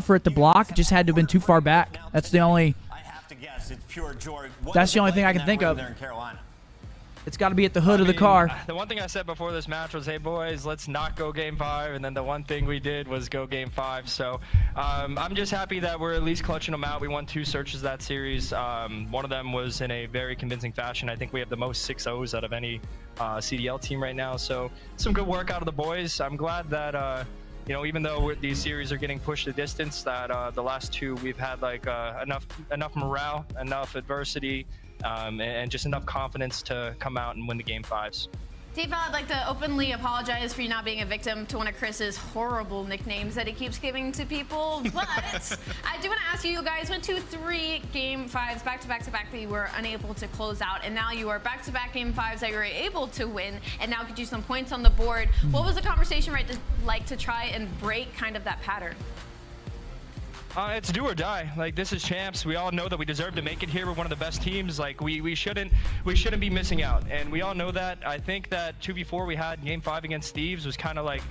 for it to block. It just had to have been too far back. That's the only. That's the only thing I can think of. It's got to be at the hood of the car. The one thing I said before this match was, hey, boys, let's not go Game 5. And then the one thing we did was go Game 5. So I'm just happy that we're at least clutching them out. We won 2 searches that series. One of them was in a very convincing fashion. I think we have the most 6-0s out of any CDL team right now. So some good work out of the boys. I'm glad that, you know, even though these series are getting pushed the distance, that the last 2 we've had like enough morale, enough adversity, and just enough confidence to come out and win the Game 5s. Dave, I'd like to openly apologize for you not being a victim to one of Chris's horrible nicknames that he keeps giving to people. But I do want to ask you, you guys went to 3 Game 5s back-to-back that you were unable to close out, and now you are back-to-back Game 5s that you were able to win, and now get you some points on the board. What was the conversation like to try and break kind of that pattern? It's do or die. Like, this is champs. We all know that we deserve to make it here. We're one of the best teams. Like, we shouldn't be missing out, and we all know that. I think that 2v4 we had Game 5 against Thieves was kind of like,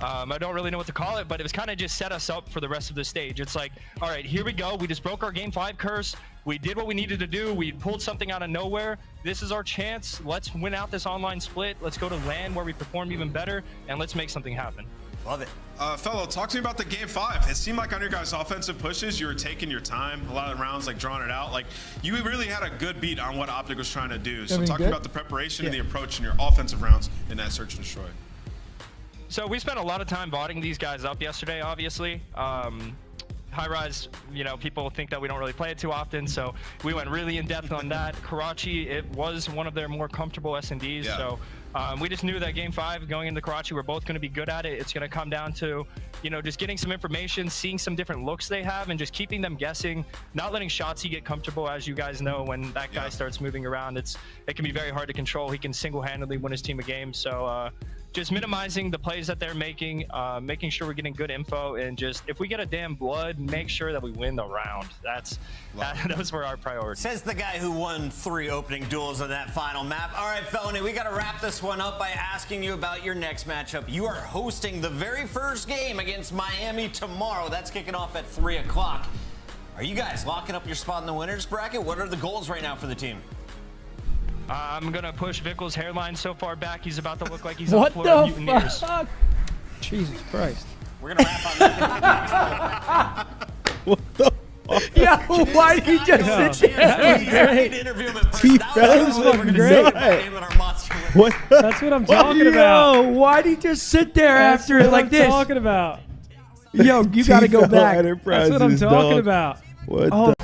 I don't really know what to call it, but it was kind of just set us up for the rest of the stage. It's like, all right, here we go. We just broke our Game 5 curse. We did what we needed to do. We pulled something out of nowhere. This is our chance. Let's win out this online split. Let's go to LAN where we perform even better, and let's make something happen. Love it. FeLo, talk to me about the Game 5. It seemed like on your guys' offensive pushes, you were taking your time, a lot of rounds, like drawing it out. Like, you really had a good beat on what OpTic was trying to do. So talk to me about the preparation and the approach in your offensive rounds in that search and destroy. So we spent a lot of time botting these guys up yesterday, obviously. High rise, you know, people think that we don't really play it too often, so we went really in depth on that. Karachi, it was one of their more comfortable S&Ds, so we just knew that Game 5 going into Karachi, we're both going to be good at it. It's going to come down to, you know, just getting some information, seeing some different looks they have, and just keeping them guessing, not letting Shotzi get comfortable. As you guys know, when that guy starts moving around, it can be very hard to control. He can single-handedly win his team a game, so just minimizing the plays that they're making, making sure we're getting good info, and just if we get a damn blood, make sure that we win the round. Those were our priorities. Says the guy who won 3 opening duels on that final map. All right, Felony, we got to wrap this one up by asking you about your next matchup. You are hosting the very first game against Miami tomorrow. That's kicking off at 3 o'clock. Are you guys locking up your spot in the winners bracket? What are the goals right now for the team? I'm going to push Vikul's hairline so far back, he's about to look like he's on Florida Mutineers. Fuck? Jesus Christ. We're going to wrap on that. What the fuck? Yo, why did he just sit there? That was great. Interview him in person. That was fucking great. What? That's what I'm talking about. Yo, why'd he just sit there after it like this? That's what I'm talking about. Yo, you got to go back. That's what I'm talking about. What the?